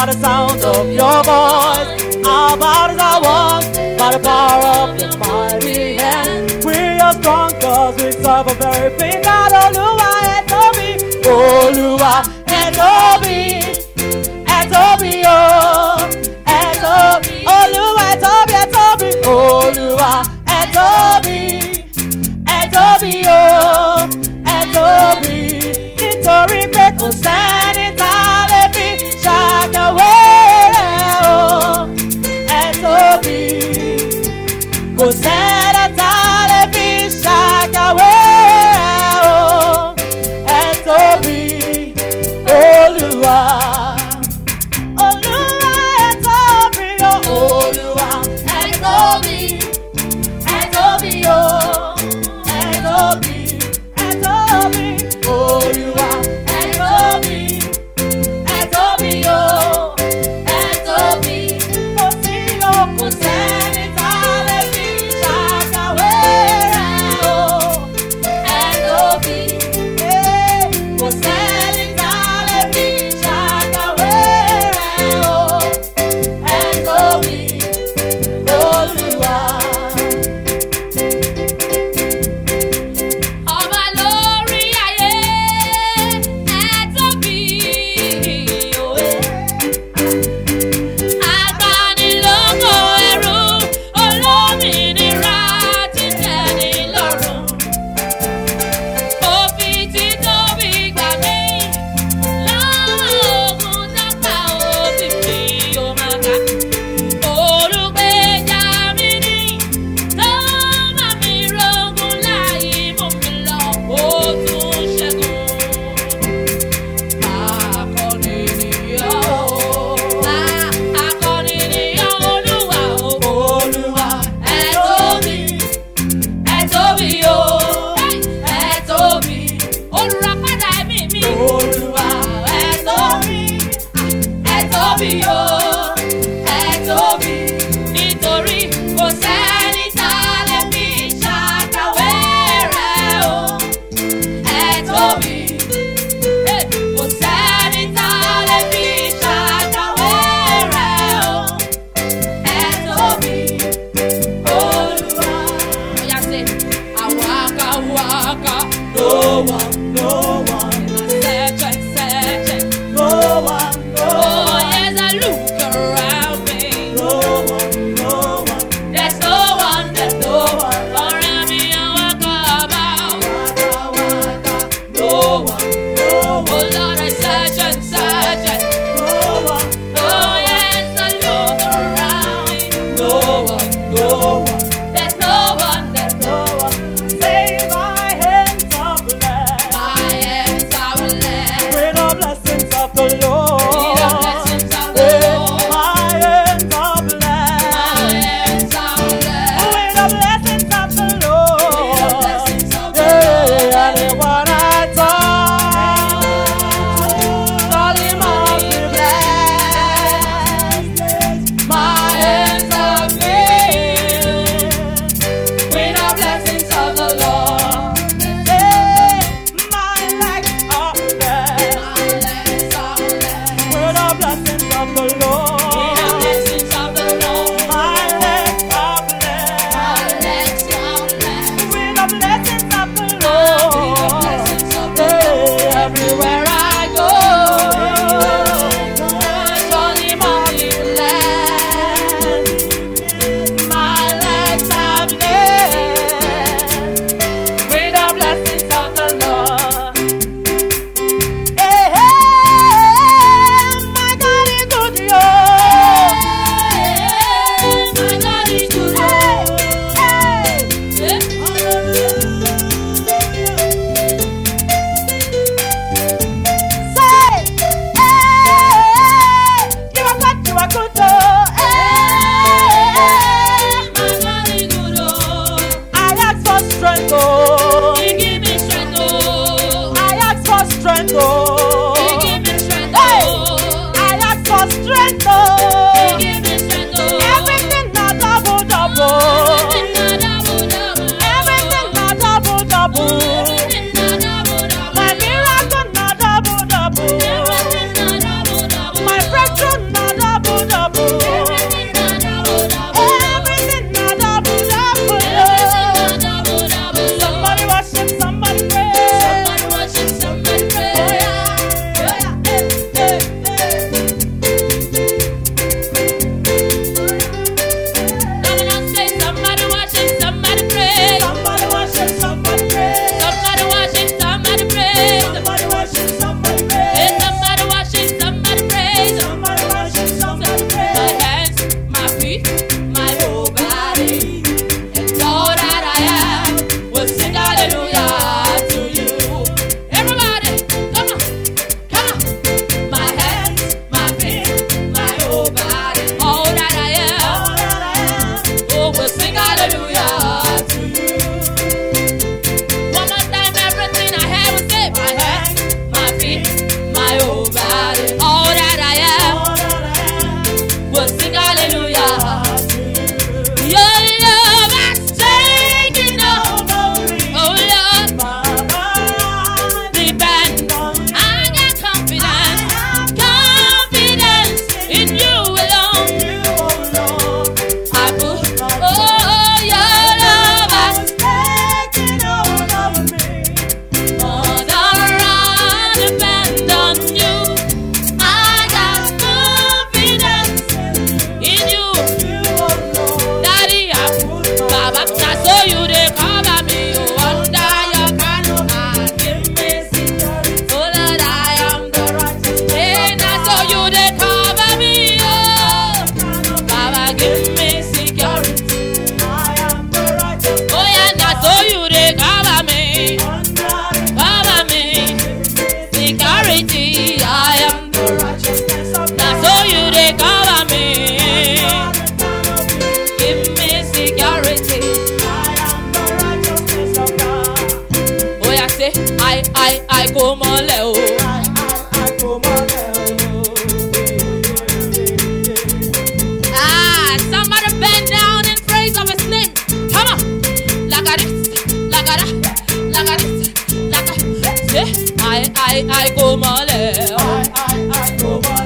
At the sound of your voice, our bodies are one by the power of your mighty hand. We are strong cause we serve a very big God. Oluwa Etobi, Oluwa Etobi, Etobi, oh, Etobi, Oluwa Etobi, Etobi, Oluwa Etobi, Etobi, oh, Etobi. Nítorí pé kò sẹ́ni tá lè fi ṣàkàwé rẹ̀ o, Etobi. Kò sẹ́ni tá lè fi ṣàkàwé rẹ̀ o, Etobi. Olúwa, Olúwa Etobi, oh, Olúwa Etobi, Etobi, oh, Etobi, Etobi, Olúwa Etobi, Etobi, oh, Etobi. Kò sí o, kò sẹ́ni tá lè fi ṣàkàwé rẹ̀ o, Etobi. Kò sẹ́ni tá lè fi ṣàkàwé rẹ̀ o, Etobi. Olúwa. I go mole.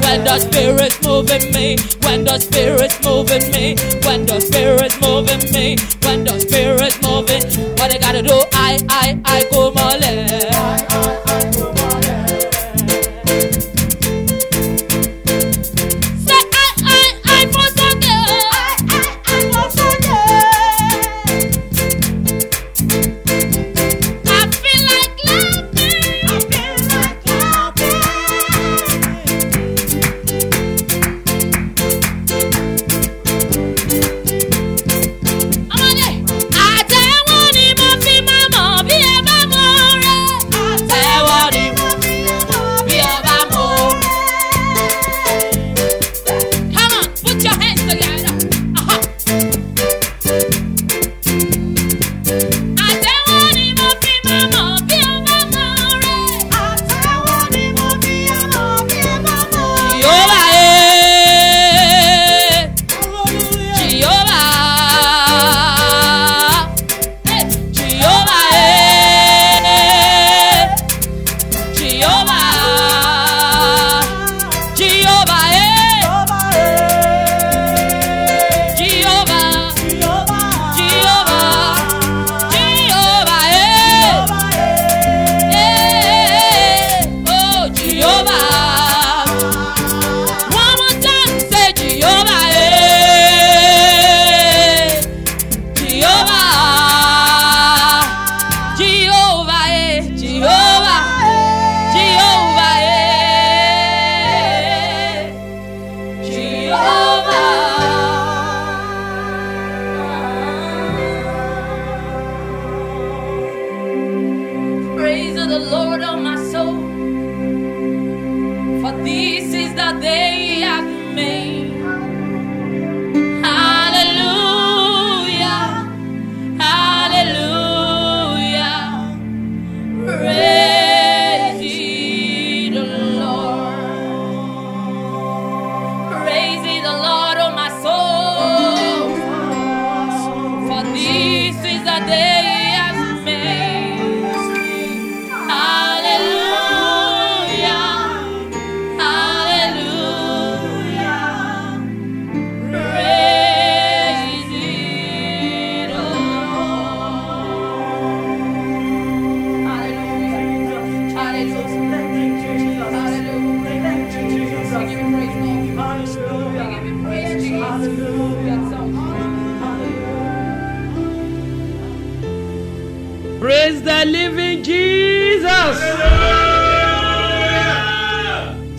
When the Spirit's moving me, when the Spirit's moving me, when the Spirit's moving me, when the Spirit's moving, what I gotta do? I go mole. Praise the living Jesus.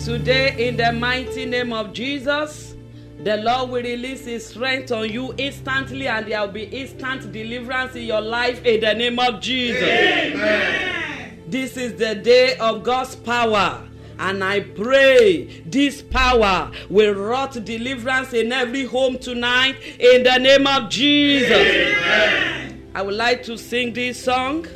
Today, in the mighty name of Jesus, the Lord will release His strength on you instantly, and there will be instant deliverance in your life in the name of Jesus. Amen. This is the day of God's power. And I pray this power will wrought deliverance in every home tonight in the name of Jesus. Amen. I would like to sing this song,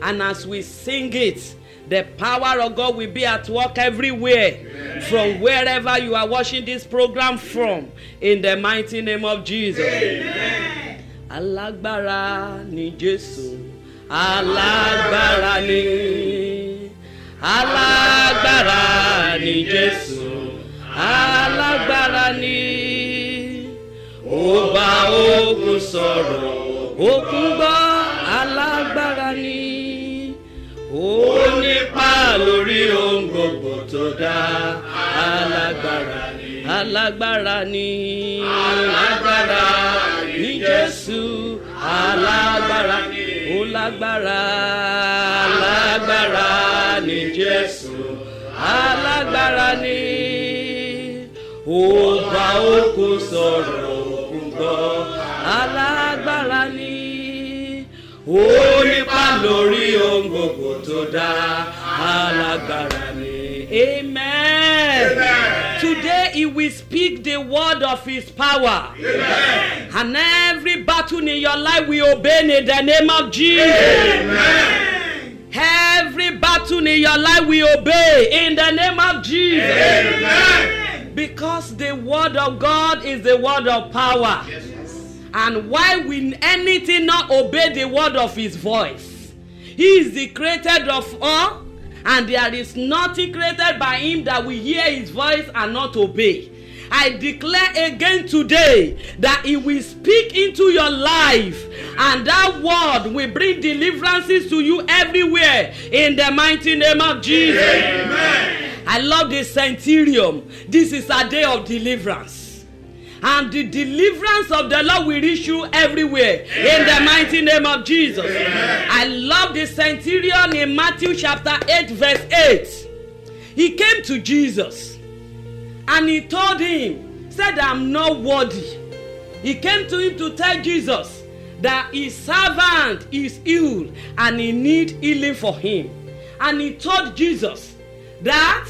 and as we sing it, the power of God will be at work everywhere. Amen. From wherever you are watching this program from, in the mighty name of Jesus. Amen. Alágbára ni Jésù, alágbára ni. Alágbára ni Jésù, alágbára ni. Ó bá òkun sọ̀rọ̀, òkun gbọ́, alágbára ni. Ó nípa lórí ohun gbogbo tó dá, alágbára ni. Alágbára ni. Alágbára ni Jésù, alágbára ni. Ó lágbára, alágbára ni Jésù, alágbára ni. Ó bá òkun sọ̀rọ̀, òkun gbọ́, alágbára ni. Ó nípa lórí ohun gbogbo tó dá, alágbára ni. Amen. Amen. Today He will speak the word of His power. Amen. And every battle in your life will obey in the name of Jesus. Amen. Every battle in your life will obey in the name of Jesus. Amen. Because the word of God is the word of power. Yes. And why will anything not obey the word of His voice? He is the creator of all, and there is nothing created by him that will hear his voice and not obey. I declare again today that he will speak into your life, and that word will bring deliverances to you everywhere in the mighty name of Jesus. Amen. I love the centurion. This is a day of deliverance, and the deliverance of the Lord will reach you everywhere. Amen. In the mighty name of Jesus. Amen. I love the centurion in Matthew chapter 8 verse 8. He came to Jesus and he told him, said, I'm not worthy. He came to him to tell Jesus that his servant is ill and he needs healing for him. And he told Jesus that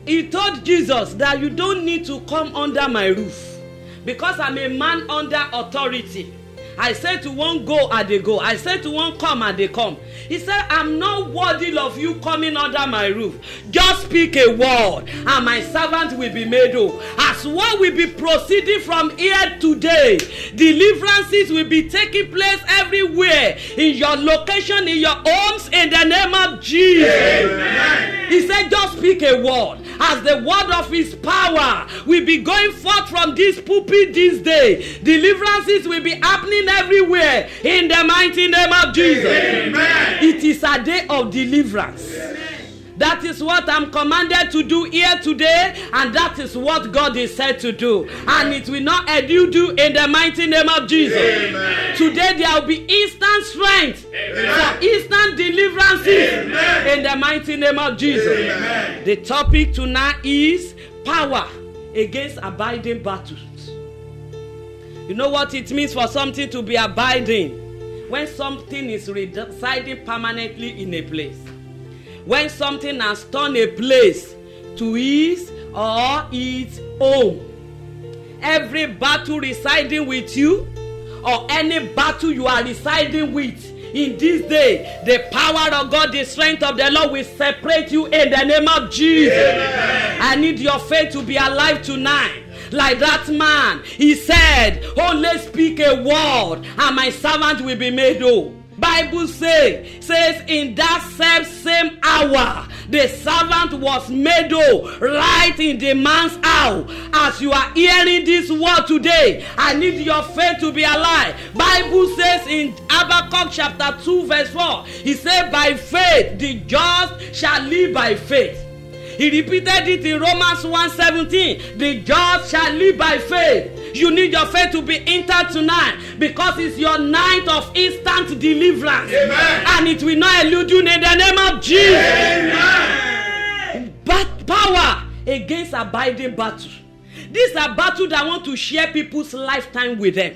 you don't need to come under my roof, because I'm a man under authority. I said to one go and they go. I said to one come and they come. He said, I'm not worthy of you coming under my roof. Just speak a word and my servant will be made whole. As what will be proceeding from here today, deliverances will be taking place everywhere, in your location, in your homes, in the name of Jesus. Amen. He said, just speak a word. As the word of his power will be going forth from this pulpit this day, deliverances will be happening everywhere in the mighty name of Jesus. Amen. It is a day of deliverance. Amen. That is what I'm commanded to do here today, and that is what God is said to do. And it will not elude you in the mighty name of Jesus. Amen. Today there will be instant strength. Amen. For instant deliverances. Amen. In the mighty name of Jesus. Amen. The topic tonight is power against abiding battles. You know what it means for something to be abiding? When something is residing permanently in a place. When something has turned a place to his or its home. Every battle residing with you, or any battle you are residing with, in this day, the power of God, the strength of the Lord will separate you in the name of Jesus. Amen. I need your faith to be alive tonight. Like that man, he said, only speak a word and my servant will be made whole. Bible says in that same hour, the servant was made whole right in the man's house. As you are hearing this word today, I need your faith to be alive. Bible says in Habakkuk chapter 2 verse 4, he said, by faith the just shall live by faith. He repeated it in Romans 1:17. The just shall live by faith. You need your faith to be entered tonight, because it's your night of instant deliverance. Amen. And it will not elude you in the name of Jesus. Amen. But power against abiding battle. These are battles that want to share people's lifetime with them.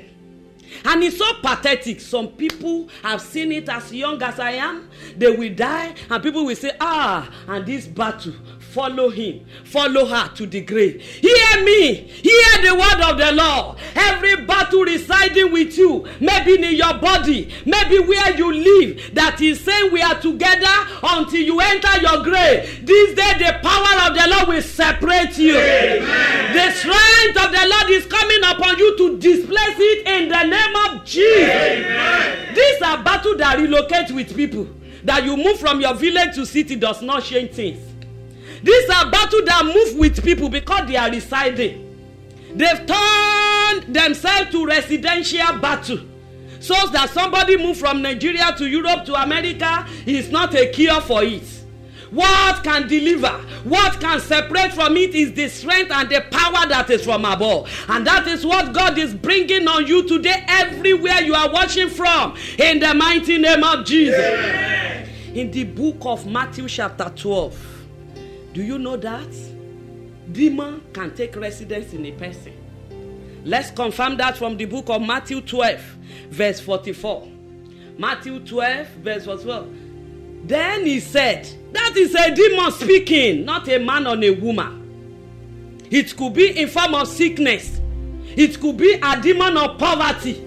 And it's so pathetic. Some people have seen it as young as I am. They will die and people will say, and this battle, follow him, follow her to the grave. Hear me, hear the word of the Lord. Every battle residing with you, maybe in your body, maybe where you live, that is saying we are together until you enter your grave. This day the power of the Lord will separate you. Amen. The strength of the Lord is coming upon you to displace it in the name of Jesus. Amen. These are battles that relocate with people. That you move from your village to city does not change things. These are battles that move with people because they are residing. They've turned themselves to residential battle. So that somebody move from Nigeria to Europe to America is not a cure for it. What can deliver, what can separate from it is the strength and the power that is from above. And that is what God is bringing on you today everywhere you are watching from. In the mighty name of Jesus. Amen. In the book of Matthew chapter 12. Do you know that demon can take residence in a person? Let's confirm that from the book of Matthew 12, verse 44. Matthew 12, verse 44. Then he said, that is a demon speaking, not a man or a woman. It could be in form of sickness. It could be a demon of poverty.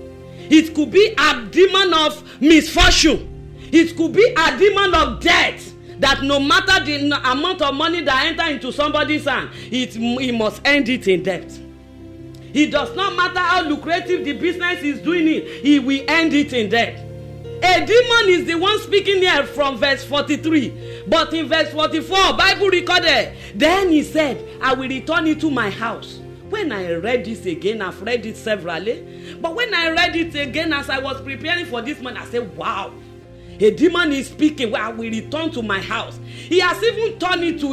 It could be a demon of misfortune. It could be a demon of death. That no matter the amount of money that enter into somebody's hand, he must end it in debt. It does not matter how lucrative the business is doing it, he will end it in debt. A demon is the one speaking here from verse 43. But in verse 44, Bible recorded, then he said, I will return into my house. When I read this again, I've read it severally, but when I read it again as I was preparing for this month, I said, wow, a demon is speaking. Well, I will return to my house. He has even turned it to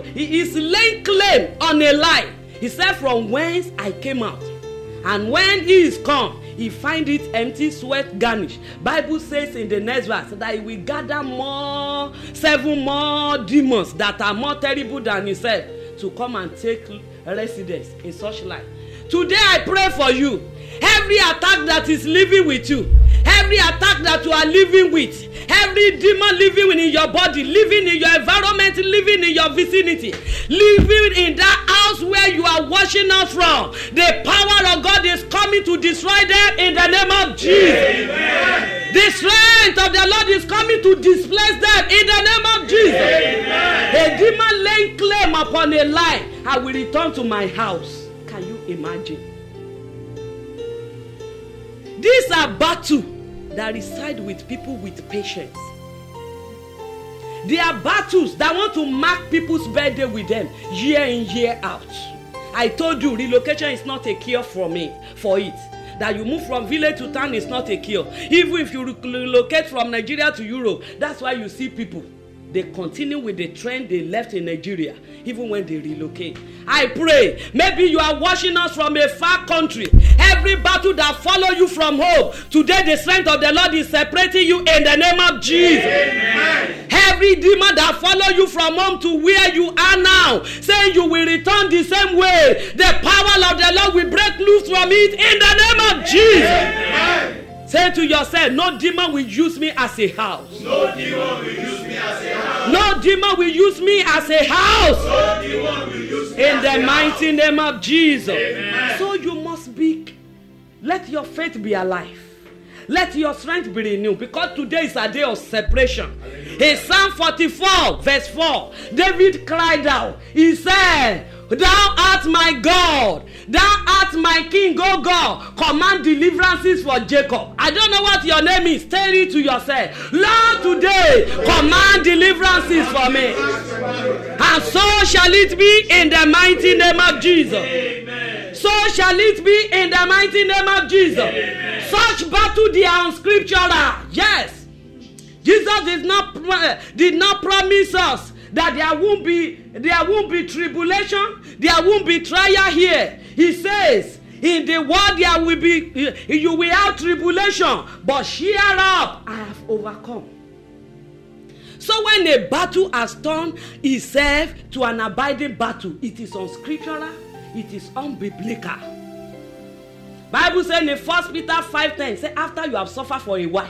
he is laying claim on a lie. He said, from whence I came out, and when he is come, he find it empty, sweat garnished. Bible says in the next verse that he will gather 7 more demons that are more terrible than himself to come and take residence in such life. Today I pray for you. Every attack that is living with you, every attack that you are living with, every demon living in your body, living in your environment, living in your vicinity, living in that house where you are watching us from, the power of God is coming to destroy them in the name of Jesus. Amen. The strength of the Lord is coming to displace them in the name of Jesus. Amen. A demon laying claim upon a lie, I will return to my house. Can you imagine? These are battles that reside with people with patience. They are battles that want to mark people's birthday with them year in, year out. I told you, relocation is not a cure for it. That you move from village to town is not a cure. Even if you relocate from Nigeria to Europe, that's why you see people, they continue with the trend they left in Nigeria, even when they relocate. I pray, maybe you are watching us from a far country. Every battle that follow you from home, today the strength of the Lord is separating you in the name of Jesus. Amen. Every demon that follow you from home to where you are now, saying you will return the same way, the power of the Lord will break loose from it in the name of Jesus. Amen. Say to yourself, no demon will use me as a house. No demon will use me as a house. No demon will use me as a house. No demon will use me in as the a mighty house. name of Jesus. Amen. So you must be, let your faith be alive. Let your strength be renewed, because today is a day of separation. In Psalm 44 verse 4, David cried out. He said, thou art my God, thou art my King, O God, command deliverances for Jacob. I don't know what your name is. Tell it to yourself. Lord, today command deliverances for me, and so shall it be in the mighty name of Jesus. Amen. So shall it be in the mighty name of Jesus. Amen. Such battle, they are unscriptural. Yes, Jesus did not promise us that there won't be tribulation, there won't be trial here. He says, in the world there will be, you will have tribulation, but cheer up, I have overcome. So when a battle has turned itself to an abiding battle, it is unscriptural, it is unbiblical. Bible says in 1 Peter 5:10, say after you have suffered for a while,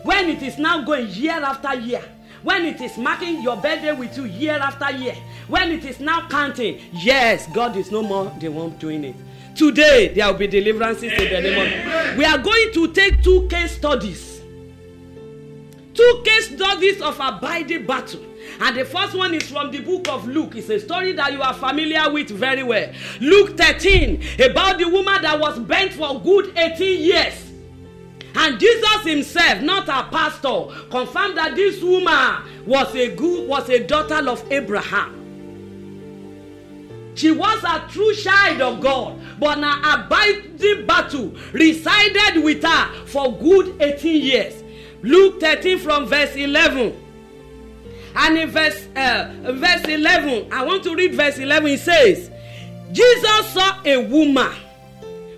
when it is now going year after year, when it is marking your birthday with you year after year, when it is now counting, yes, God is no more the one doing it. Today, there will be deliverances in the name of. We are going to take 2 case studies. 2 case studies of abiding battle. And the first one is from the book of Luke. It's a story that you are familiar with very well. Luke 13, about the woman that was bent for good 18 years. And Jesus himself, not a pastor, confirmed that this woman was a daughter of Abraham. She was a true child of God, but an abiding battle resided with her for good 18 years. Luke 13 from verse 11. And in verse 11, I want to read verse 11. It says, Jesus saw a woman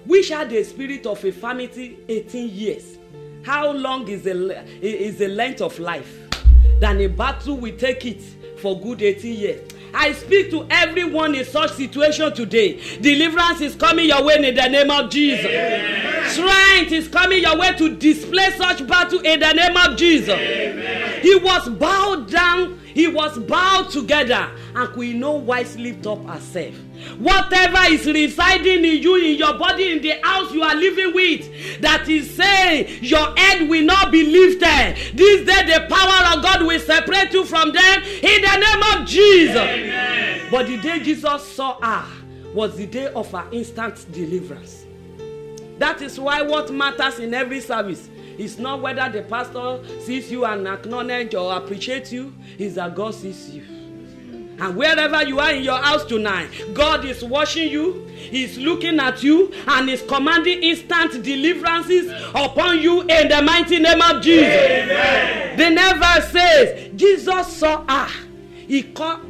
which had the spirit of infirmity 18 years. How long is the length of life? Then a battle will take it for good 18 years. I speak to everyone in such situation today. Deliverance is coming your way in the name of Jesus. Amen. Strength is coming your way to display such battle in the name of Jesus. Amen. He was bowed down. He was bowed together and could no wise lift up herself. Whatever is residing in you, in your body, in the house you are living with, that is saying your head will not be lifted, this day the power of God will separate you from them in the name of Jesus. Amen. But the day Jesus saw her was the day of her instant deliverance. That is why what matters in every service It's not whether the pastor sees you and acknowledges or appreciates you. It's that God sees you. And wherever you are in your house tonight, God is watching you, He's looking at you, and is commanding instant deliverances upon you in the mighty name of Jesus. Amen. The next verse says, Jesus saw her. He called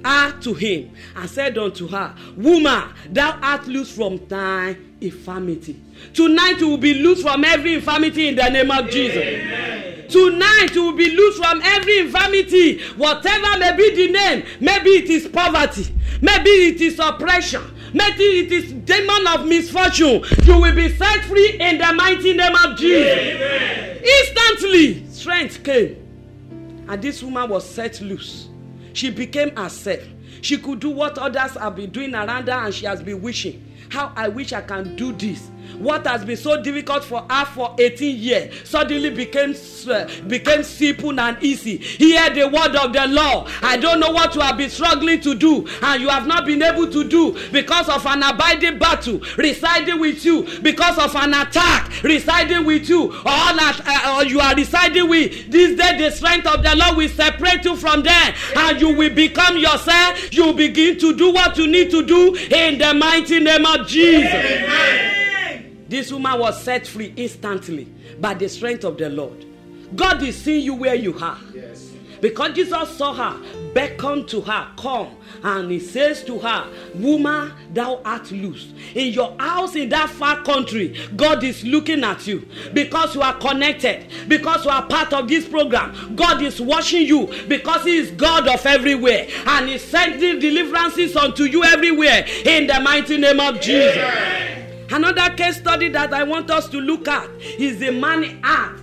her to him and said unto her, Woman, thou art loosed from thine infirmity. Tonight you will be loosed from every infirmity in the name of Jesus. Amen. Tonight you will be loosed from every infirmity, whatever may be the name. Maybe it is poverty, maybe it is oppression, maybe it is demon of misfortune. You will be set free in the mighty name of Jesus. Amen. Instantly strength came, and this woman was set loose. She became herself. She could do what others have been doing around her, and she has been wishing, how I wish I can do this. What has been so difficult for her for 18 years suddenly became simple and easy. Hear the word of the Lord. I don't know what you have been struggling to do and you have not been able to do because of an abiding battle residing with you, because of an attack residing with you, or you are residing with. This day the strength of the Lord will separate you from them, and you will become yourself. You will begin to do what you need to do in the mighty name of Jesus. Amen. This woman was set free instantly by the strength of the Lord. God is seeing you where you are. Yes. Because Jesus saw her, beckoned to her, come, and he says to her, Woman, thou art loosed. In your house in that far country, God is looking at you because you are connected, because you are part of this program. God is watching you because He is God of everywhere, and He's sending deliverances unto you everywhere in the mighty name of Jesus. Amen. Another case study that I want us to look at is the man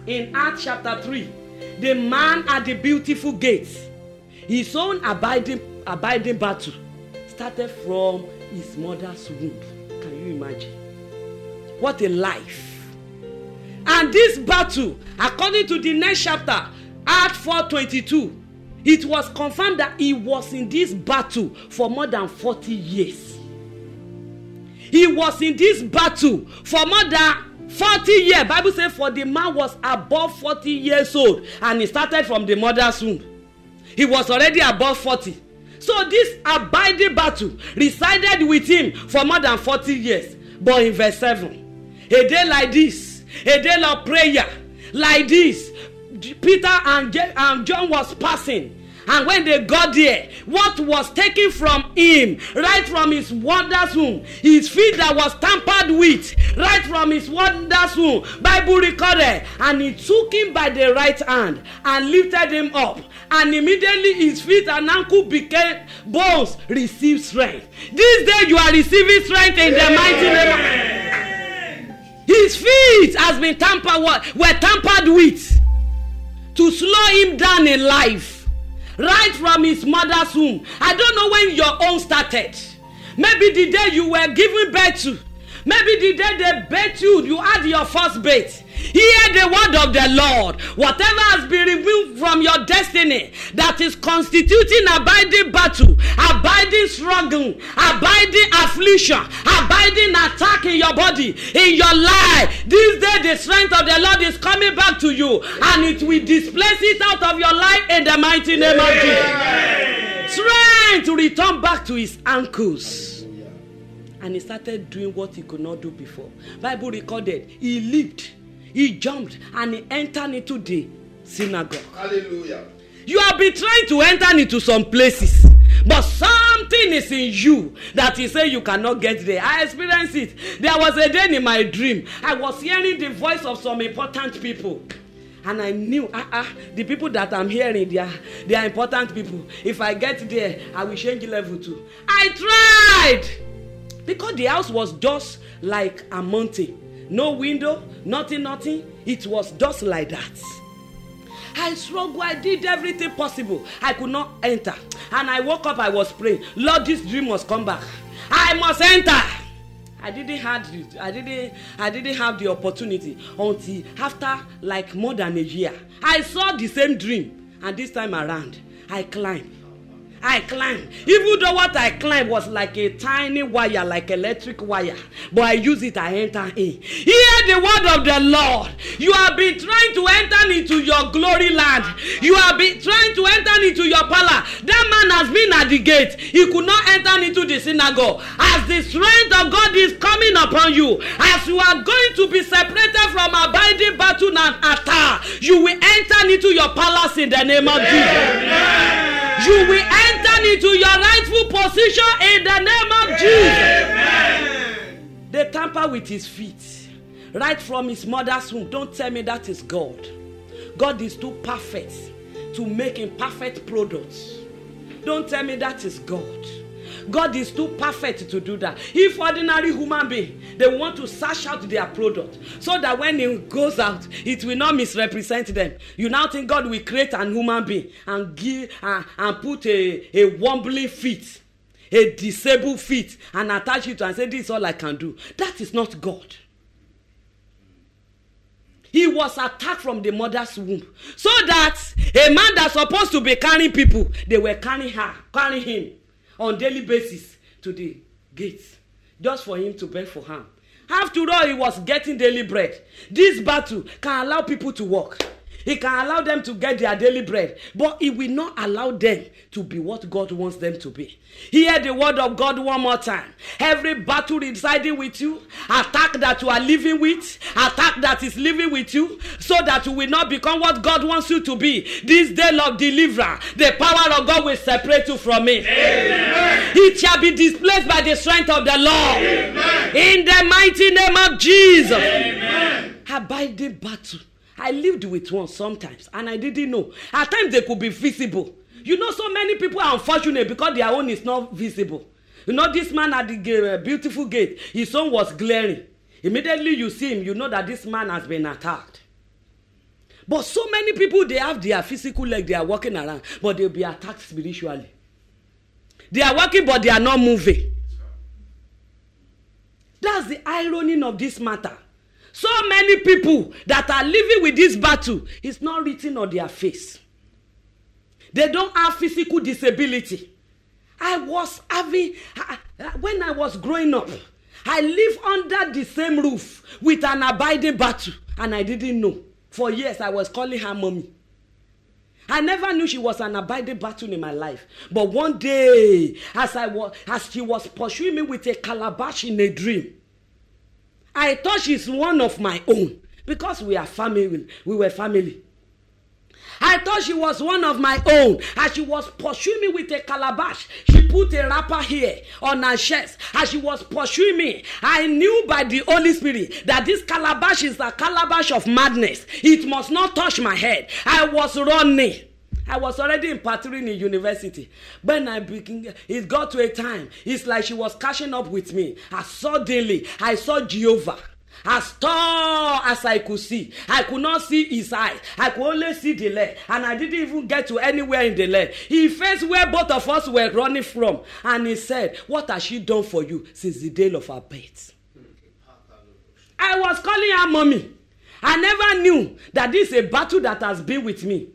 in Acts chapter 3. The man at the beautiful gates. His own abiding battle started from his mother's womb. Can you imagine? What a life. And this battle, according to the next chapter, Acts 4:22, it was confirmed that he was in this battle for more than 40 years. He was in this battle for more than 40 years. Bible says for the man was above 40 years old, and he started from the mother's womb. He was already above 40. So this abiding battle resided with him for more than 40 years. But in verse 7, a day like this, a day of prayer like this, Peter and John was passing. And when they got there, what was taken from him, right from his mother's womb, his feet that was tampered with, right from his mother's womb, Bible recorded, and he took him by the right hand and lifted him up. And immediately his feet and ankle became bones, received strength. This day you are receiving strength in the mighty name of His feet has been were tampered with to slow him down in life. Right from his mother's womb. I don't know when your own started. Maybe the day you were given birth to. Maybe the day they birthed you, you had your first birth. Hear the word of the Lord. Whatever has been removed from your destiny that is constituting abiding battle, abiding struggle, abiding affliction, abiding attack in your body, in your life, this day the strength of the Lord is coming back to you, and it will displace it out of your life in the mighty name of Jesus. Strength to return back to his ankles. And he started doing what he could not do before. Bible recorded, he leaped, he jumped, and he entered into the synagogue. Hallelujah. You have been trying to enter into some places, but something is in you that you say you cannot get there. I experienced it. There was a day in my dream, I was hearing the voice of some important people. And I knew, the people that I'm hearing, they are important people. If I get there, I will change level too. I tried. Because the house was just like a mountain. No window, nothing. It was just like that. I struggled. I did everything possible. I could not enter. And I woke up, I was praying. Lord, this dream must come back. I must enter. I didn't have the opportunity until after like more than a year. I saw the same dream. And this time around, I climbed. I climbed. Even though what I climbed was like a tiny wire, like electric wire. But I use it, I enter in. Hear the word of the Lord. You have been trying to enter into your glory land. You have been trying to enter into your palace. That man has been at the gate. He could not enter into the synagogue. As the strength of God is coming upon you, as you are going to be separated from abiding battle and attack, you will enter into your palace in the name of Jesus. You will enter into your rightful position in the name of Jesus. They tamper with his feet right from his mother's womb. Don't tell me that is God. God is too perfect to make imperfect products. Don't tell me that is God. God is too perfect to do that. If ordinary human being, they want to search out their product so that when it goes out, it will not misrepresent them. You now think God will create an human being and give and put a wobbly feet, a disabled feet, and attach it to and say, this is all I can do. That is not God. He was attacked from the mother's womb. So that a man that's supposed to be carrying people, they were carrying him on daily basis to the gates, just for him to beg for harm. After all, he was getting daily bread. This battle can allow people to walk. It can allow them to get their daily bread, but it will not allow them to be what God wants them to be. Hear the word of God one more time. Every battle residing with you, attack that you are living with, attack that is living with you, so that you will not become what God wants you to be. This day of deliverance, the power of God will separate you from it. Amen. It shall be displaced by the strength of the Lord. Amen. In the mighty name of Jesus. Amen. Abiding battle. I lived with one sometimes, and I didn't know. At times they could be visible. You know, so many people are unfortunate because their own is not visible. You know, this man at the beautiful gate, his own was glaring. Immediately you see him, you know that this man has been attacked. But so many people, they have their physical leg, they are walking around, but they'll be attacked spiritually. They are walking, but they are not moving. That's the irony of this matter. So many people that are living with this battle, it's not written on their face. They don't have physical disability. When I was growing up, I lived under the same roof with an abiding battle, and I didn't know. For years, I was calling her mommy. I never knew she was an abiding battle in my life. But one day, as she was pursuing me with a calabash in a dream, I thought she's one of my own because we are family. We were family. I thought she was one of my own. As she was pursuing me with a calabash, she put a wrapper here on her chest. As she was pursuing me, I knew by the Holy Spirit that this calabash is a calabash of madness. It must not touch my head. I was running. I was already in Pattering in university. When it got to a time, it's like she was catching up with me. Suddenly, I saw Jehovah. As tall as I could see. I could not see his eye. I could only see the leg. And I didn't even get to anywhere in the leg. He faced where both of us were running from. And he said, what has she done for you since the day of her birth? I was calling her mommy. I never knew that this is a battle that has been with me,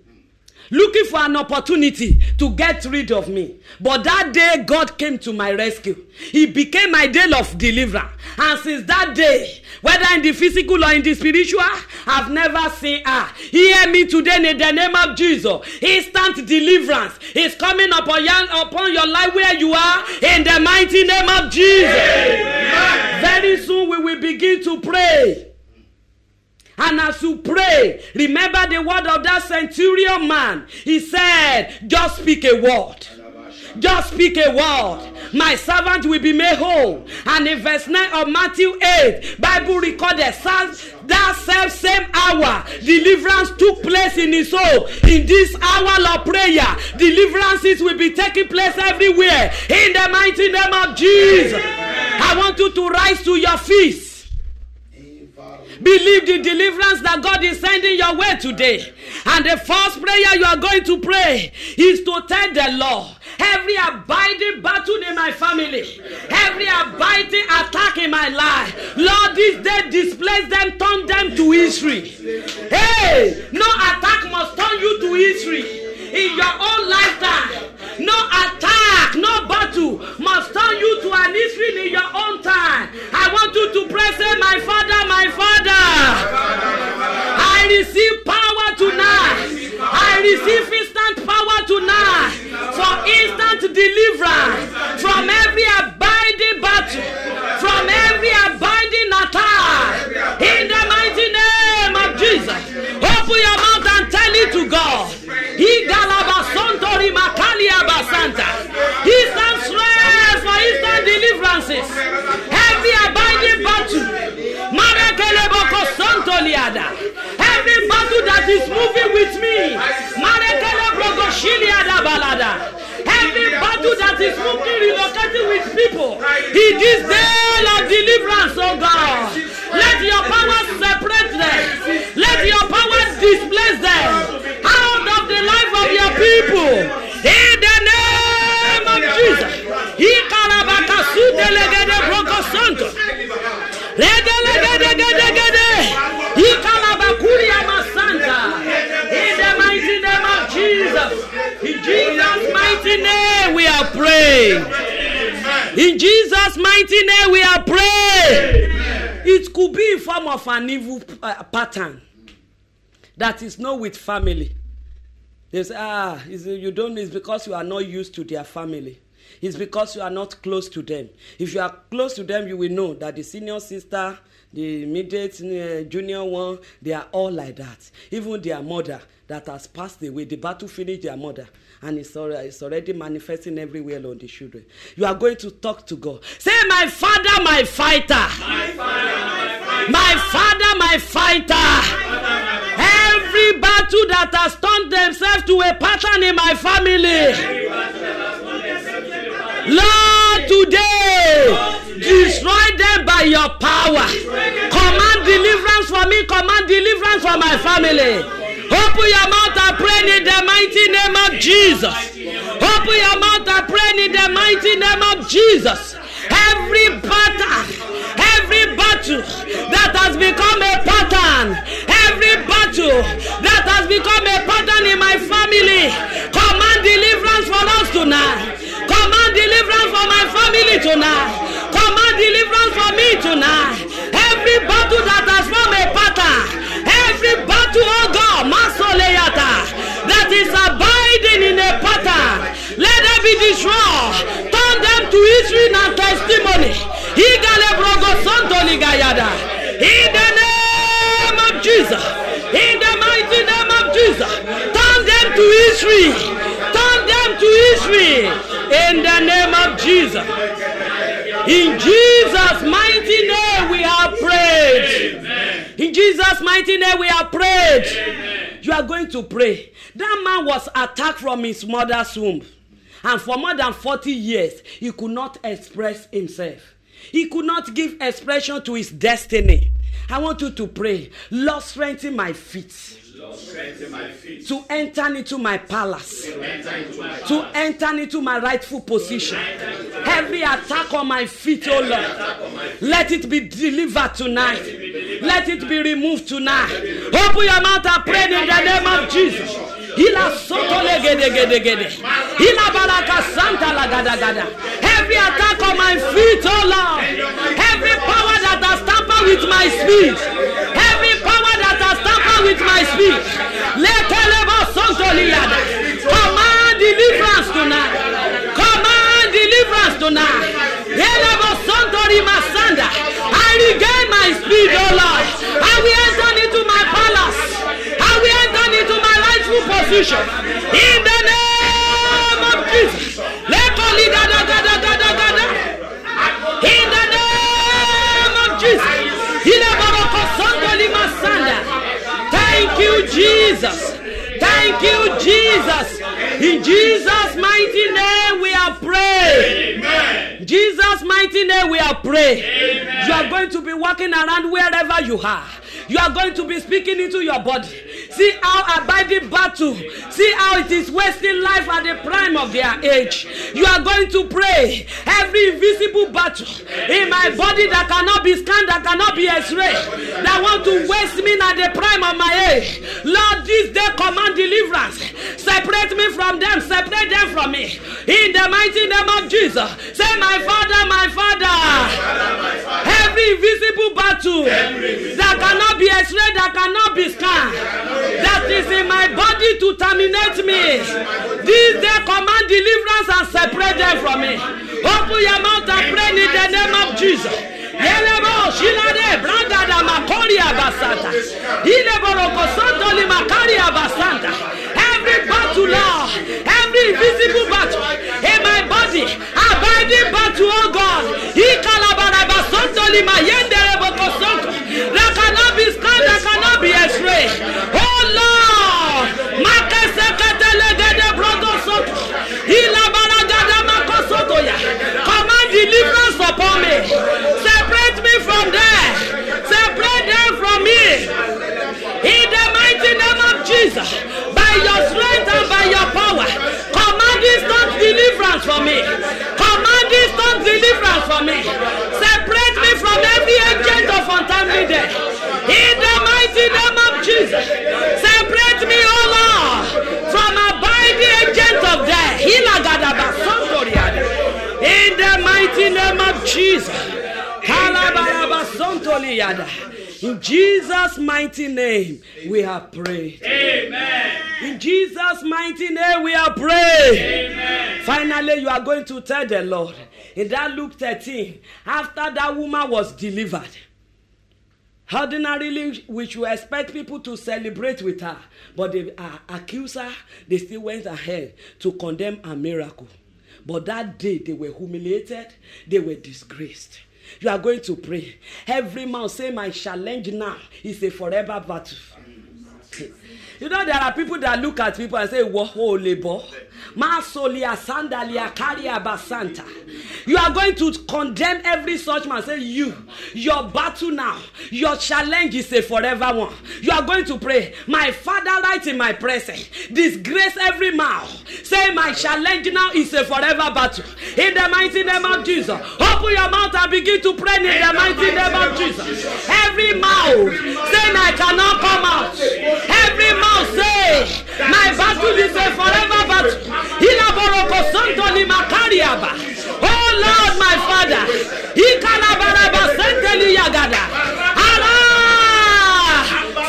looking for an opportunity to get rid of me. But that day, God came to my rescue. He became my day of deliverance. And since that day, whether in the physical or in the spiritual, I've never seen her. Hear me today in the name of Jesus. Instant deliverance is coming upon your life where you are in the mighty name of Jesus. Amen. Very soon we will begin to pray. And as you pray, remember the word of that centurion man. He said, just speak a word. Just speak a word. My servant will be made whole. And in verse 9 of Matthew 8, Bible recorded that same hour, deliverance took place in his soul. In this hour of prayer, deliverances will be taking place everywhere. In the mighty name of Jesus. I want you to rise to your feet. Believe the deliverance that God is sending your way today. And the first prayer you are going to pray is to tell the Lord, every abiding battle in my family, every abiding attack in my life, Lord, this day displace them, turn them to history. Hey, no attack must turn you to history. In your own lifetime, No attack, no battle must turn you to an history in your own time. I want you to pray, say, my Father, my Father. I receive power tonight. I receive instant power tonight for instant deliverance from every abiding battle, from every abiding attack. In the mighty name of Jesus. Open your mouth and tell it to God. He galabasontori makalia basanta. Instant strength for instant deliverances. Every abiding battle. Marakeleboko sontoliada. Every battle that is moving with me. Marakeleboko shiliada balada. Every battle that is moving, relocating with people. In this day of deliverance, oh God. Let your power separate them. Let your power displace them out of the life of your people. In the name of Jesus. He karabakasu delegede brokosonto. He kalabakuri amasanta. In the mighty name of Jesus. In Jesus' mighty name we are praying. In Jesus' mighty name we are praying. It could be a form of an evil pattern that is not with family. They say, you don't. It's because you are not used to their family. It's because you are not close to them. If you are close to them, you will know that the senior sister, the immediate junior one, they are all like that. Even their mother that has passed away, the battle finished their mother. And it's already manifesting everywhere on the children. You are going to talk to God. Say, my Father, my fighter. My Father, my fighter. My Father, my fighter. Every battle that has turned themselves to a pattern in my family. Lord, today, destroy them by your power. Command deliverance for me. Command deliverance for my family. Open your mouth and pray in the mighty name of Jesus. Open your mouth and pray in the mighty name of Jesus. Every battle that has become a pattern, every battle that has become a pattern in my family, command deliverance for us tonight. Command deliverance for my family tonight. Command deliverance for me tonight. Every battle that has formed a pattern, every battle, oh God, Masoleyata, that is abiding in a pattern, let them be destroyed. Turn them to history and testimony. In the name of Jesus, in the mighty name of Jesus, turn them to history. Turn them to history. In the name of Jesus. In Jesus' mighty name we are prayed. Amen. In Jesus' mighty name we are prayed. Amen. You are going to pray. That man was attacked from his mother's womb. And for more than 40 years, he could not express himself. He could not give expression to his destiny. I want you to pray. Lord, strengthen my feet. To enter into my palace. To enter into my rightful position. Every attack on my feet, oh Lord, let it be delivered tonight. Let it be removed tonight. Open your mouth and pray in the name of Jesus. Ila soto legedegedegede. Ila baraka santa lagadagada. Every attack on my feet, oh Lord. Every power that has tampered with my speech. Every power that has tampered with my speech. Command deliverance tonight. Command deliverance tonight. I regain my speed, oh Lord. I will enter into my palace. I will enter into my rightful position. In the name of Jesus. In the name of Jesus. Thank you, Jesus. Thank you, Jesus. In Jesus' mighty name we are praying. Amen. Jesus' mighty name we are praying. Amen. You are going to be walking around wherever you are. You are going to be speaking into your body. See how abiding battle. See how it is wasting life at the prime of their age. You are going to pray. Every invisible battle in my body that cannot be scanned, that cannot be x-rayed, that want to waste me at the prime of my pray. Lord, this day command deliverance. Separate me from them. Separate them from me. In the mighty name of Jesus. Say, my Father, my Father. Every invisible battle that cannot be explained, that cannot be scanned, that is in my body to terminate me. This day command deliverance and separate them from me. Open your mouth and pray in the name of Jesus. Every battle, Lord, every invisible battle in my body, abiding battle, oh God, that cannot be scanned, that cannot be x-ray. Oh Lord, command deliverance upon me. Separate me from there. Separate them from me. In the mighty name of Jesus, by your strength and by your power, command instant deliverance for me. Command instant deliverance for me. Separate me from every agent of untimely death. In the mighty name of Jesus, separate me, oh Lord, from abiding agent of death. In the mighty name of Jesus. In Jesus' mighty name, we have prayed. Amen. In Jesus' mighty name, we have prayed. Amen. Finally, you are going to tell the Lord. In that Luke 13, after that woman was delivered, ordinarily, we should expect people to celebrate with her. But the accuser, they still went ahead to condemn a miracle. But that day, they were humiliated. They were disgraced. You are going to pray. Every man say, my challenge now is a forever battle. You know, there are people that look at people and say, whoa, labor. Masolia sandalia karia basanta. You are going to condemn every such man. Say, your battle now, your challenge is a forever one. You are going to pray. My Father, right in my presence, disgrace every mouth. Say, my challenge now is a forever battle. In the mighty name of Jesus. Open your mouth and begin to pray in the mighty name of Jesus. Every mouth saying I cannot come out. Every mouth say, my battle is a forever battle. Oh Lord, my Father,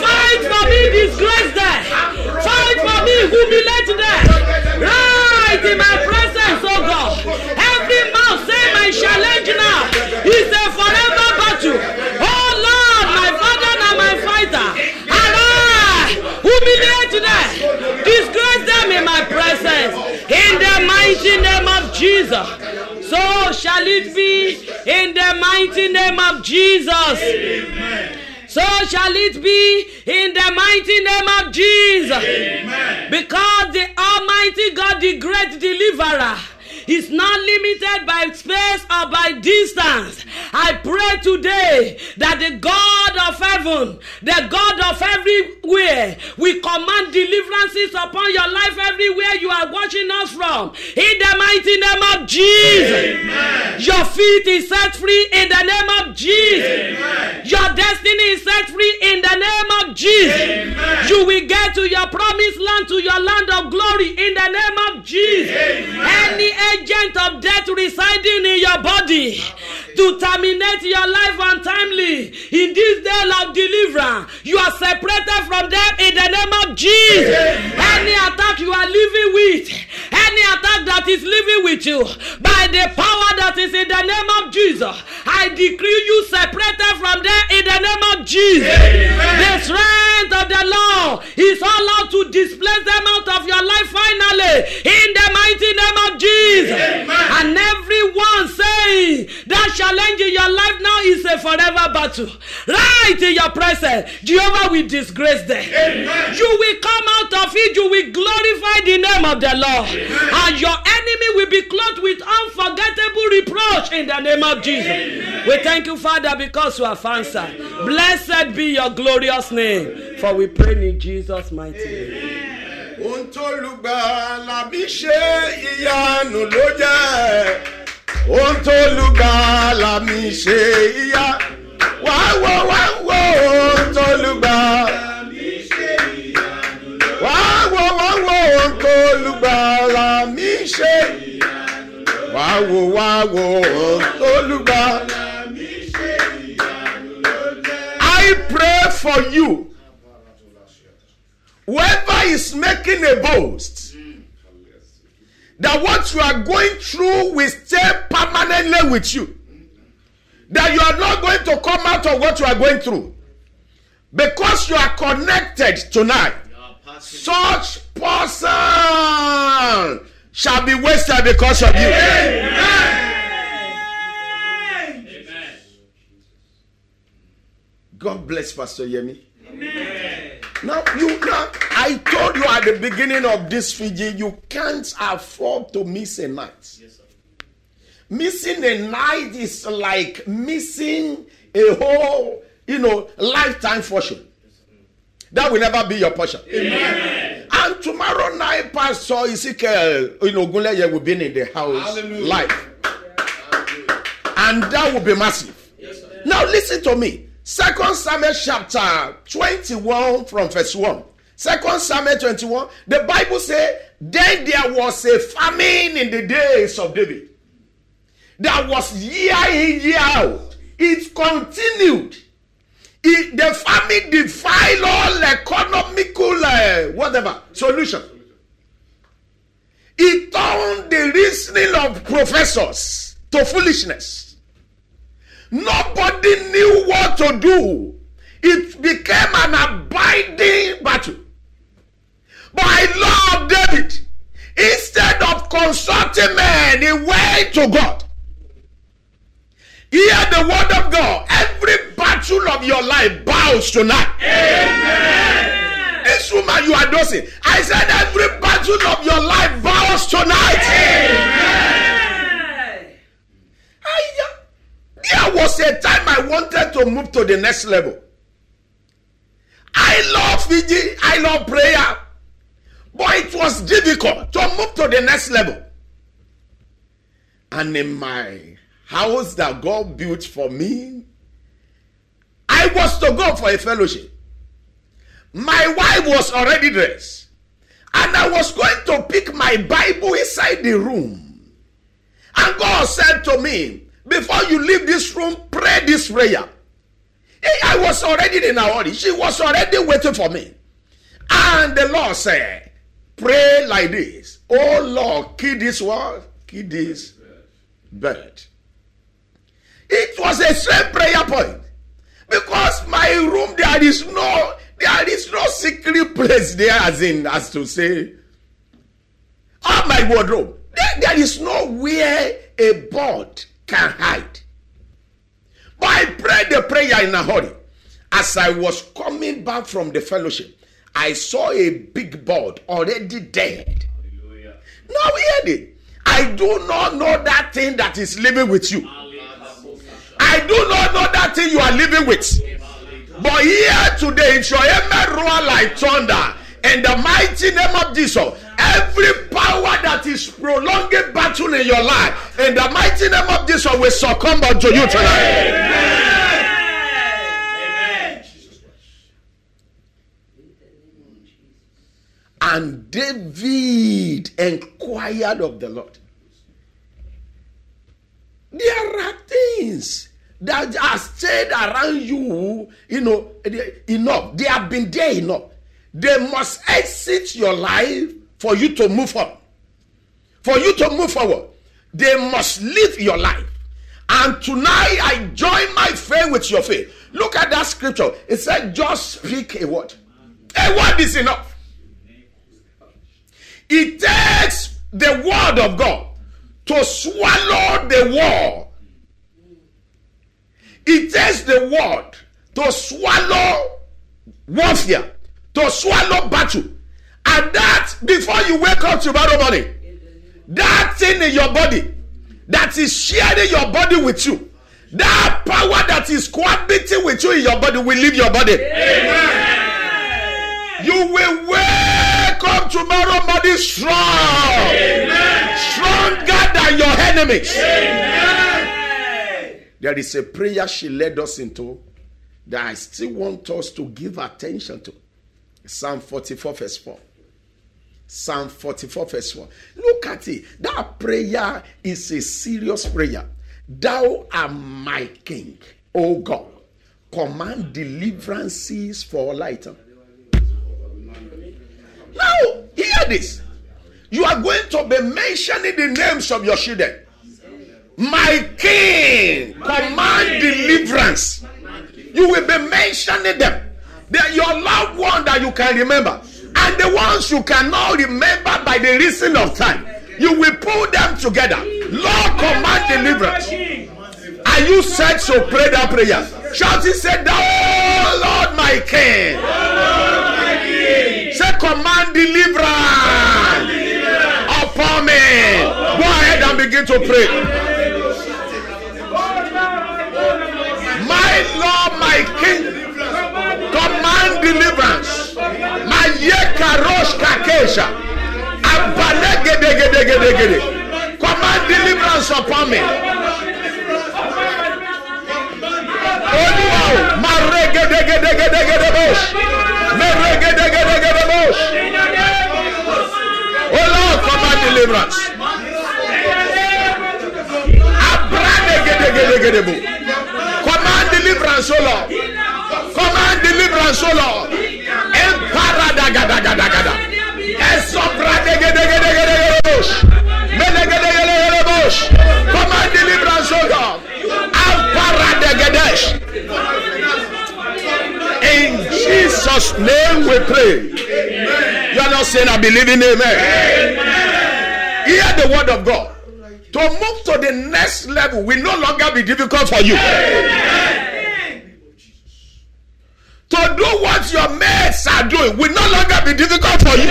fight for me, disgrace them. Fight for me, humiliate them. Right in my presence, oh God. Every mouth say my challenge now is a forever battle. Oh Lord, my Father and my fighter. Humiliate them. Disgrace them in my presence. In the mighty name of Jesus. So shall it be in the mighty name of Jesus. Amen. So shall it be in the mighty name of Jesus. Amen. Because the Almighty God, the great deliverer, is not limited by space or by distance. I pray today that the God of heaven, the God of everywhere, will command deliverances upon your life everywhere you are watching us from. In the mighty name of Jesus. Amen. Your feet is set free in the name of Jesus. Amen. Your destiny is set free in the name of Jesus. Amen. You will get to your promised land, to your land of glory in the name of Jesus. Amen. Any agent of death residing in your body to terminate your life untimely in this day of deliverance, you are separated from them in the name of Jesus. Amen. Any attack you are living with, any attack that is living with you, by the power that is in the name of Jesus, I decree you separated from them in the name of Jesus. Amen. The strength of the Lord is all out to displace them out of your life finally in the mighty name of Jesus. Amen. And everyone saying that challenge in your life now is a forever battle. Right in your presence, Jehovah will disgrace them. Amen. You will come out of it, you will glorify the name of the Lord. Amen. And your enemy will be clothed with unforgettable reproach in the name of Jesus. Amen. We thank you, Father, because you have answered. Blessed be your glorious name, for we pray in Jesus' mighty name. Ohun tó lùgbàlà mi ṣe ìyanu ló jẹ́. Ohun tó lùgbàlà mi ṣe ìyanu. Wá wò ohun tó lùgbàlà mi ṣe I pray for you. Whoever is making a boast that what you are going through will stay permanently with you, that you are not going to come out of what you are going through because you are connected tonight, such person shall be wasted because of you. Amen. God bless Pastor Yemi. Now, I told you at the beginning of this Fiji, you can't afford to miss a night. Yes, sir. Missing a night is like missing a whole, lifetime fortune. That will never be your portion. Amen. And tomorrow night, Pastor Ezekiel Ogunleye will be in the house live. And that will be massive. Yes, sir. Now listen to me. 2 Samuel chapter 21 from verse 1. 2 Samuel 21. The Bible says, then there was a famine in the days of David. That was year in, year out. It continued. The famine defiled all economical solution. It turned the reasoning of professors to foolishness. Nobody knew what to do. It became an abiding battle. By law of David, instead of consulting men, he went to God. Hear the word of God. Every battle of your life bows tonight. Amen. This woman you are dosing. I said every battle of your life bows tonight. Amen. There was a time I wanted to move to the next level. I love Fiji. I love prayer. But it was difficult to move to the next level. And in my house that God built for me, I was to go for a fellowship. My wife was already dressed. And I was going to pick my Bible inside the room. And God said to me, before you leave this room, pray this prayer. I was already in a hurry. She was already waiting for me. And the Lord said, pray like this. Oh Lord, kill this what? Kill this bird. It was a strange prayer point. Because my room, there is no secret place there, as to say. Oh, my wardrobe. There is nowhere a bird can hide. But I prayed the prayer in a hurry. As I was coming back from the fellowship, I saw a big bird already dead. Hallelujah. Now hear it. I do not know that thing that is living with you. I do not know that thing you are living with. But here today, if your amen roar like thunder, in the mighty name of Jesus, every power that is prolonging battle in your life, in the mighty name of Jesus, will succumb unto you tonight. Amen. And David inquired of the Lord. There are things that are stayed around you, enough. They have been there enough. They must exit your life for you to move on. For you to move forward, they must live your life. And tonight, I join my faith with your faith. Look at that scripture. It said, just speak a word. A word is enough. It takes the word of God to swallow the war. It takes the word to swallow warfare, to swallow battle. And that, before you wake up tomorrow morning, that thing in your body that is sharing your body with you, that power that is cohabiting with you in your body will leave your body. Amen. You will wake up tomorrow morning strong. Amen. Stronger than your enemies. Amen. There is a prayer she led us into that I still want us to give attention to. Psalm 44 verse 4. Psalm 44 verse 1. Look at it. That prayer is a serious prayer. Thou art my king, O God. Command deliverances for light. Now, hear this. You are going to be mentioning the names of your children. My king, command deliverance. You will be mentioning them. They are your loved one that you can remember. And the ones you cannot remember by the reason of time, you will pull them together. Lord, command deliverance. Are you set to pray that prayer? Shout it, say, thou Lord my king. Say, command deliverance upon me. Go ahead and begin to pray. My Lord, my king, command deliverance. My yekarosh kakesha. Command deliverance upon me. Oh Lord, command deliverance. Command deliverance, oh Lord. Command deliverance, oh Lord. Command deliverance, oh God. In Jesus' name we pray. You are not saying I believe in amen. Hear the word of God. To move to the next level will no longer be difficult for you. To do what your mates are doing will no longer be difficult for you.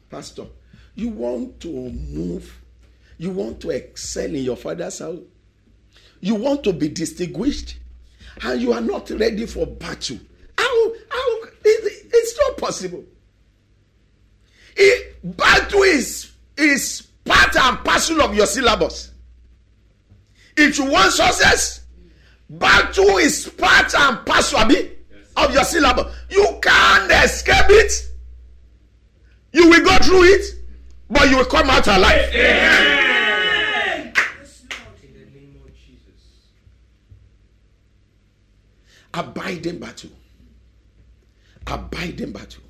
Pastor, you want to move, you want to excel in your father's house, you want to be distinguished, and you are not ready for battle. How it's not possible. Battle is part and parcel of your syllabus. If you want success, battle is part and parcel of your syllabus. You can't escape it. You will go through it, but you will come out alive. Amen. In the name of Jesus. Abide in battle. Abide in battle.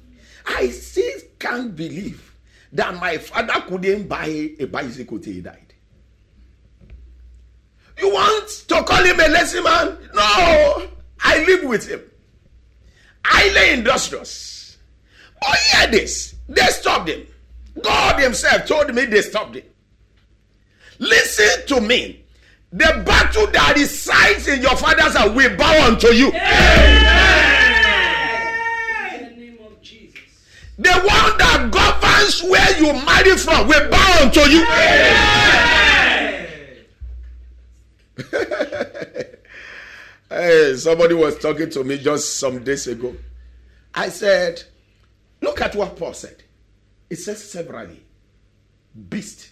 I still can't believe that my father couldn't buy a bicycle till he died. You want to call him a lazy man? No, I live with him. Highly industrious. But hear this. They stopped him. God himself told me they stopped him. Listen to me. The battle that resides in your father's house will bow unto you. Amen. In the name of Jesus. The one that governs where you marry from will bow unto you. Hey, somebody was talking to me just some days ago. I said, look at what Paul said. It says severally, beast.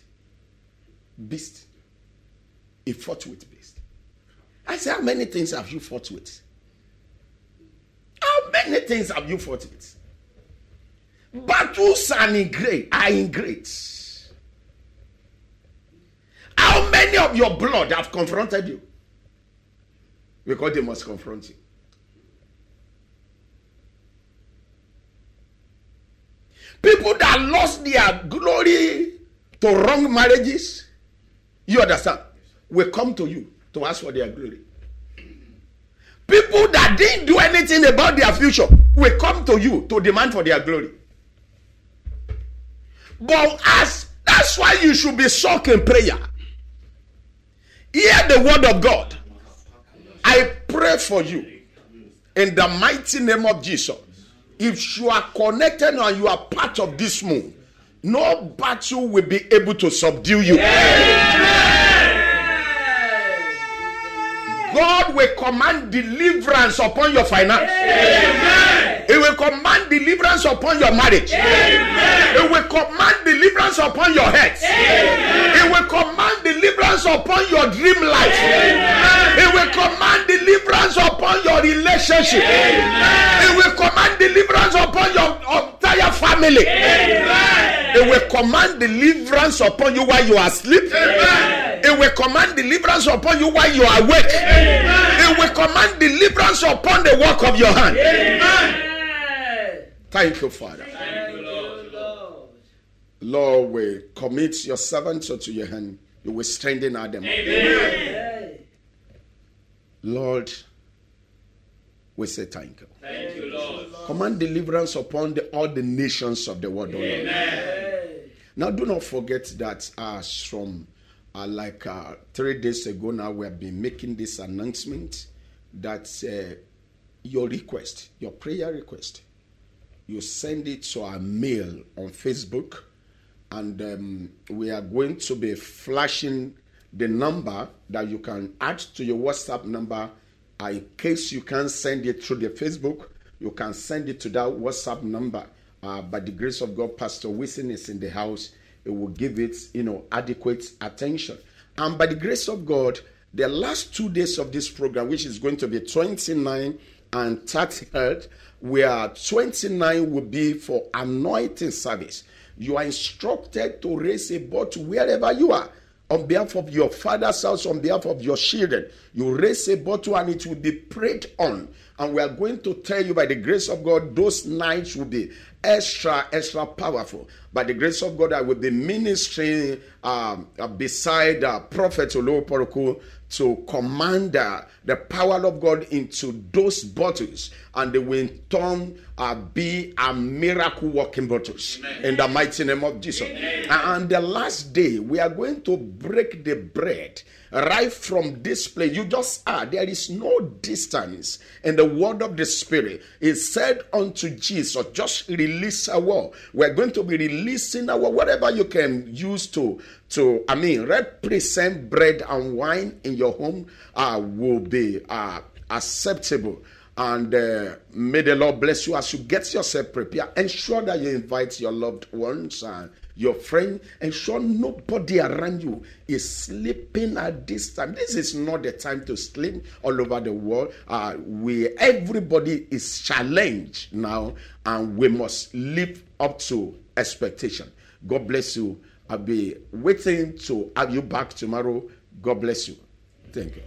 He fought with beast. I said, how many things have you fought with? How many things have you fought with? Battles are in great. How many of your blood have confronted you? Because they must confront you. People that lost their glory to wrong marriages, you understand, will come to you to ask for their glory. People that didn't do anything about their future will come to you to demand for their glory. But that's why you should be shocked in prayer. Hear the word of God. I pray for you in the mighty name of Jesus. If you are connected and you are part of this move, no battle will be able to subdue you. God will command deliverance upon your finance. Amen. He will command deliverance upon your marriage. Amen. He will command deliverance upon your health. Amen. He will command deliverance upon your dream life. Amen. He will command deliverance upon your relationship. Amen. He will command deliverance upon family. Amen. It will command deliverance upon you while you are asleep. Amen. It will command deliverance upon you while you are awake. Amen. It will command deliverance upon the work of your hand. Amen. Thank you, Father. Thank you, Lord. Lord, we commit your servants unto your hand. You will strengthen them. Amen. Lord, we say thank you. Thank you, Lord. Command deliverance upon all the nations of the world, O Lord. Amen. Now, do not forget that from 3 days ago now, we have been making this announcement that your request, your prayer request, you send it to our mail on Facebook, and we are going to be flashing the number that you can add to your WhatsApp number. In case you can't send it through the Facebook, you can send it to that WhatsApp number. By the grace of God, Pastor Wilson is in the house. It will give it, adequate attention. And by the grace of God, the last 2 days of this program, which is going to be 29 and 30th, where 29 will be for anointing service. You are instructed to raise a bottle wherever you are. On behalf of your father's house, on behalf of your children, you raise a bottle and it will be prayed on. And we are going to tell you, by the grace of God, those nights will be extra powerful. By the grace of God, I will be ministering beside Prophet Oloporoko to command the power of God into those bottles, and they will in turn be a miracle working bottles. Amen. In the mighty name of Jesus. Amen. And the last day, we are going to break the bread right from this place. You just there is no distance in the word of the Spirit. It said unto Jesus, just release a word. We're going to be releasing our whatever you can use to represent bread and wine in your home will be acceptable. And may the Lord bless you as you get yourself prepared. Ensure that you invite your loved ones and your friend. Ensure nobody around you is sleeping at this time. This is not the time to sleep all over the world. Everybody is challenged now, and we must live up to expectation. God bless you. I'll be waiting to have you back tomorrow. God bless you. Thank you.